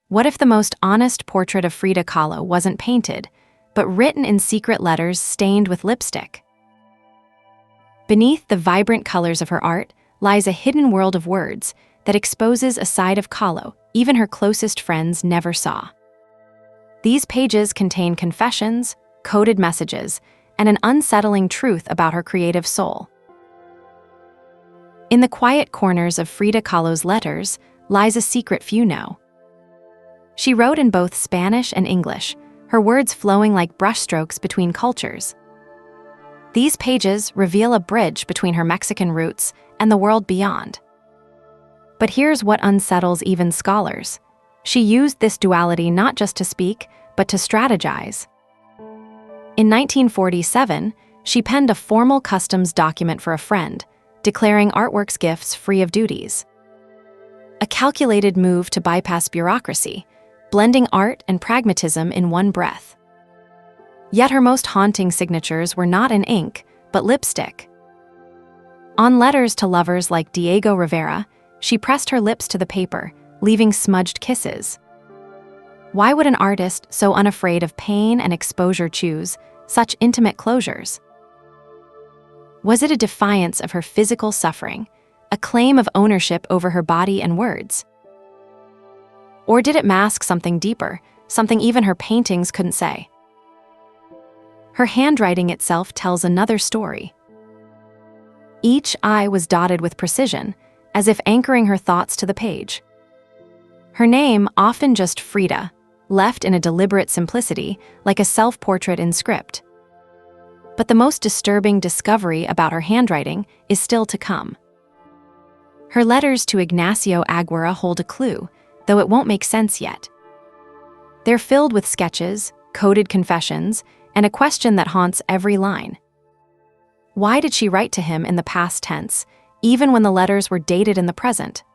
What if the most honest portrait of Frida Kahlo wasn't painted, but written in secret letters stained with lipstick? Beneath the vibrant colors of her art lies a hidden world of words that exposes a side of Kahlo even her closest friends never saw. These pages contain confessions, coded messages, and an unsettling truth about her creative soul. In the quiet corners of Frida Kahlo's letters lies a secret few know. She wrote in both Spanish and English, her words flowing like brushstrokes between cultures. These pages reveal a bridge between her Mexican roots and the world beyond. But here's what unsettles even scholars. She used this duality not just to speak, but to strategize. In 1947, she penned a formal customs document for a friend, declaring artworks gifts free of duties. A calculated move to bypass bureaucracy, blending art and pragmatism in one breath. Yet her most haunting signatures were not in ink, but lipstick. On letters to lovers like Diego Rivera, she pressed her lips to the paper, leaving smudged kisses. Why would an artist so unafraid of pain and exposure choose such intimate closures? Was it a defiance of her physical suffering, a claim of ownership over her body and words? Or did it mask something deeper, something even her paintings couldn't say? Her handwriting itself tells another story. Each I was dotted with precision, as if anchoring her thoughts to the page. Her name, often just Frida, left in a deliberate simplicity, like a self-portrait in script. But the most disturbing discovery about her handwriting is still to come. Her letters to Ignacio Aguirre hold a clue, though it won't make sense yet. They're filled with sketches, coded confessions, and a question that haunts every line. Why did she write to him in the past tense, even when the letters were dated in the present?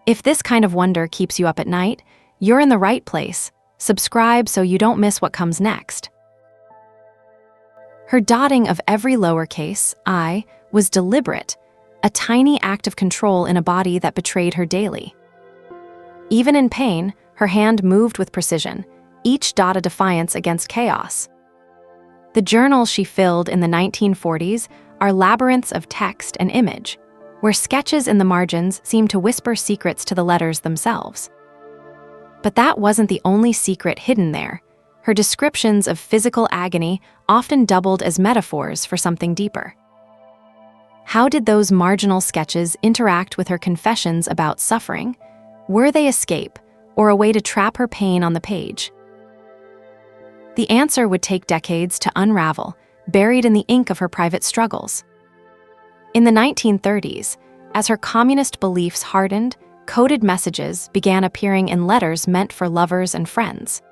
If this kind of wonder keeps you up at night, you're in the right place. Subscribe so you don't miss what comes next. Her dotting of every lowercase I was deliberate, a tiny act of control in a body that betrayed her daily. Even in pain, her hand moved with precision, each dot a defiance against chaos. The journals she filled in the 1940s are labyrinths of text and image, where sketches in the margins seem to whisper secrets to the letters themselves. But that wasn't the only secret hidden there. Her descriptions of physical agony often doubled as metaphors for something deeper. How did those marginal sketches interact with her confessions about suffering? Were they escape, or a way to trap her pain on the page? The answer would take decades to unravel, buried in the ink of her private struggles. In the 1930s, as her communist beliefs hardened, coded messages began appearing in letters meant for lovers and friends.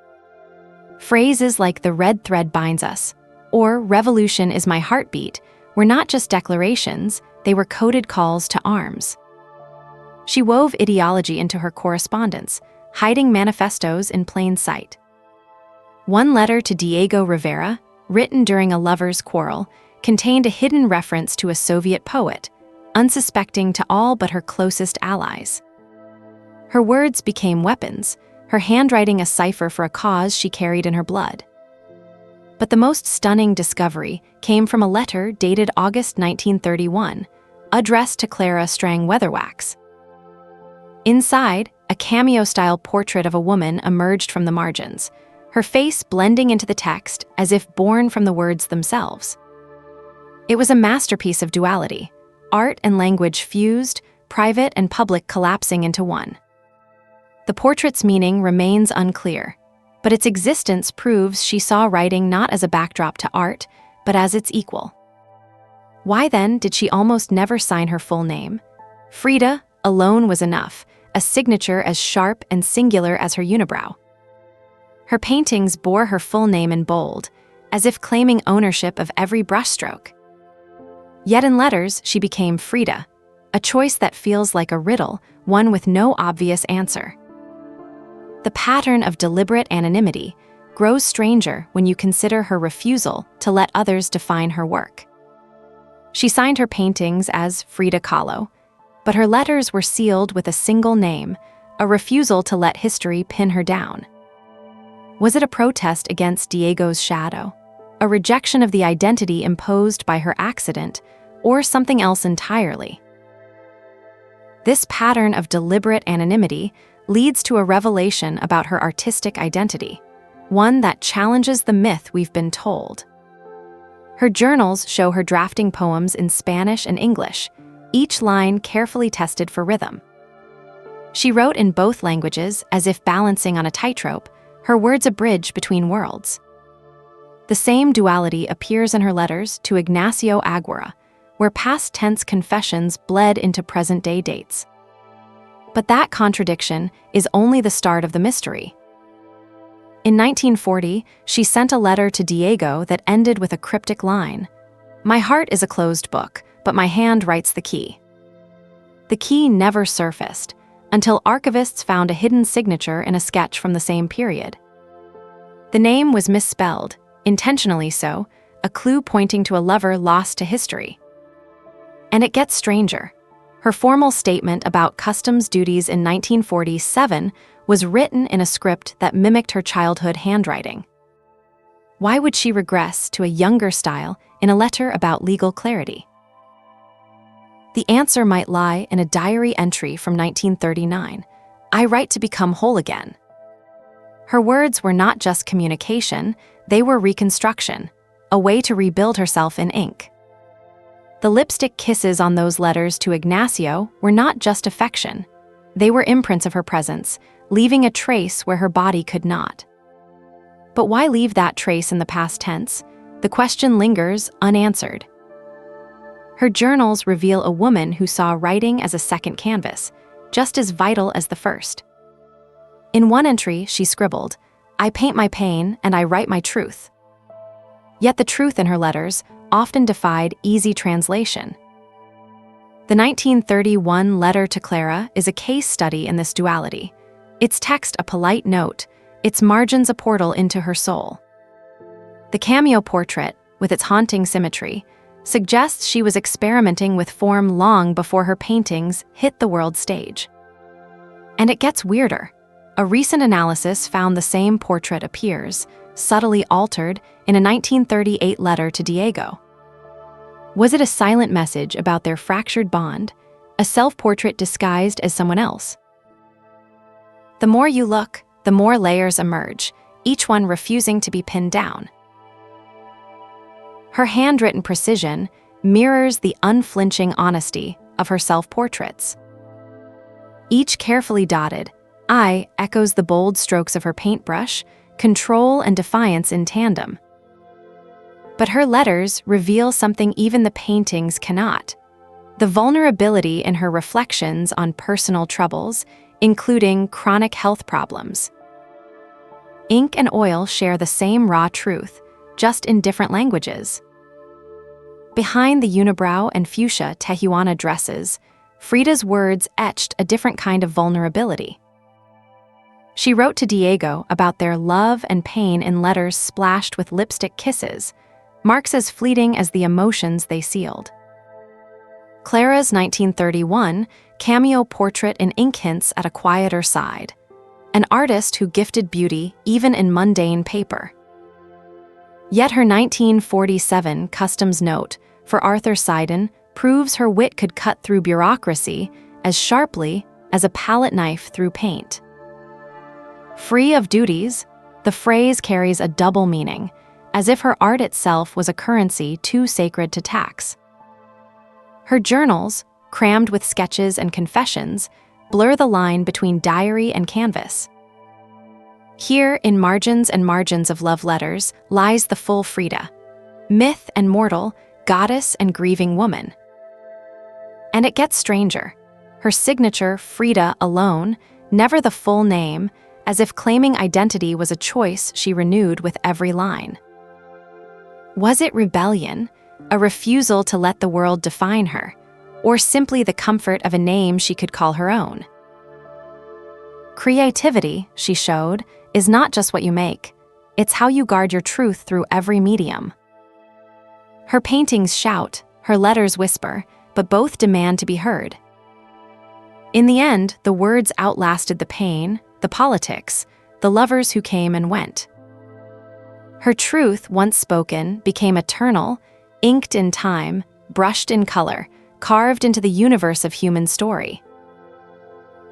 Phrases like "the red thread binds us" or "revolution is my heartbeat" were not just declarations, they were coded calls to arms. She wove ideology into her correspondence, hiding manifestos in plain sight. One letter to Diego Rivera, written during a lover's quarrel, contained a hidden reference to a Soviet poet, unsuspecting to all but her closest allies. Her words became weapons, her handwriting a cipher for a cause she carried in her blood. But the most stunning discovery came from a letter dated August 1931, addressed to Clara Strang Weatherwax. Inside, a cameo-style portrait of a woman emerged from the margins, her face blending into the text as if born from the words themselves. It was a masterpiece of duality, art and language fused, private and public collapsing into one. The portrait's meaning remains unclear, but its existence proves she saw writing not as a backdrop to art, but as its equal. Why then did she almost never sign her full name? Frida alone was enough, a signature as sharp and singular as her unibrow. Her paintings bore her full name in bold, as if claiming ownership of every brushstroke. Yet in letters, she became Frida, a choice that feels like a riddle, one with no obvious answer. The pattern of deliberate anonymity grows stranger when you consider her refusal to let others define her work. She signed her paintings as Frida Kahlo, but her letters were sealed with a single name, a refusal to let history pin her down. Was it a protest against Diego's shadow, a rejection of the identity imposed by her accident, or something else entirely? This pattern of deliberate anonymity leads to a revelation about her artistic identity, one that challenges the myth we've been told. Her journals show her drafting poems in Spanish and English, each line carefully tested for rhythm. She wrote in both languages as if balancing on a tightrope, her words a bridge between worlds. The same duality appears in her letters to Ignacio Aguirre, where past tense confessions bled into present-day dates. But that contradiction is only the start of the mystery. In 1940, she sent a letter to Diego that ended with a cryptic line: "My heart is a closed book, but my hand writes the key." The key never surfaced, until archivists found a hidden signature in a sketch from the same period. The name was misspelled, intentionally so, a clue pointing to a lover lost to history. And it gets stranger. Her formal statement about customs duties in 1947 was written in a script that mimicked her childhood handwriting. Why would she regress to a younger style in a letter about legal clarity? The answer might lie in a diary entry from 1939, "I write to become whole again." Her words were not just communication, they were reconstruction, a way to rebuild herself in ink. The lipstick kisses on those letters to Ignacio were not just affection. They were imprints of her presence, leaving a trace where her body could not. But why leave that trace in the past tense? The question lingers unanswered. Her journals reveal a woman who saw writing as a second canvas, just as vital as the first. In one entry, she scribbled, "I paint my pain and I write my truth." Yet the truth in her letters often defied easy translation. The 1931 letter to Clara is a case study in this duality. Its text a polite note, its margins a portal into her soul. The cameo portrait, with its haunting symmetry, suggests she was experimenting with form long before her paintings hit the world stage. And it gets weirder. A recent analysis found the same portrait appears, subtly altered, in a 1938 letter to Diego. Was it a silent message about their fractured bond, a self-portrait disguised as someone else? The more you look, the more layers emerge, each one refusing to be pinned down. Her handwritten precision mirrors the unflinching honesty of her self-portraits. Each carefully dotted I echoes the bold strokes of her paintbrush, control and defiance in tandem. But her letters reveal something even the paintings cannot: the vulnerability in her reflections on personal troubles, including chronic health problems. Ink and oil share the same raw truth, just in different languages. Behind the unibrow and fuchsia Tehuana dresses, Frida's words etched a different kind of vulnerability. She wrote to Diego about their love and pain in letters splashed with lipstick kisses, marks as fleeting as the emotions they sealed. Clara's 1931 cameo portrait in ink hints at a quieter side, an artist who gifted beauty even in mundane paper. Yet her 1947 customs note for Arthur Seiden proves her wit could cut through bureaucracy as sharply as a palette knife through paint. Free of duties, the phrase carries a double meaning, as if her art itself was a currency too sacred to tax. Her journals, crammed with sketches and confessions, blur the line between diary and canvas. Here, in margins and margins of love letters, lies the full Frida, myth and mortal, goddess and grieving woman. And it gets stranger. Her signature, Frida alone, never the full name, as if claiming identity was a choice she renewed with every line. Was it rebellion, a refusal to let the world define her, or simply the comfort of a name she could call her own? Creativity, she showed, is not just what you make. It's how you guard your truth through every medium. Her paintings shout, her letters whisper, but both demand to be heard. In the end, the words outlasted the pain, the politics, the lovers who came and went. Her truth, once spoken, became eternal, inked in time, brushed in color, carved into the universe of human story.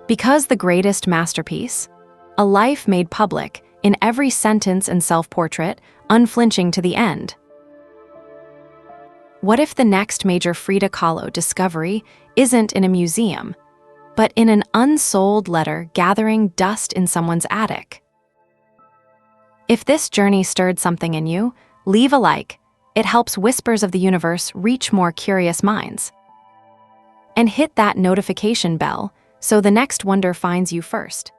Because the greatest masterpiece, a life made public in every sentence and self-portrait, unflinching to the end. What if the next major Frida Kahlo discovery isn't in a museum, but in an unsold letter gathering dust in someone's attic? If this journey stirred something in you, leave a like. It helps Whispers of the Universe reach more curious minds. And hit that notification bell so the next wonder finds you first.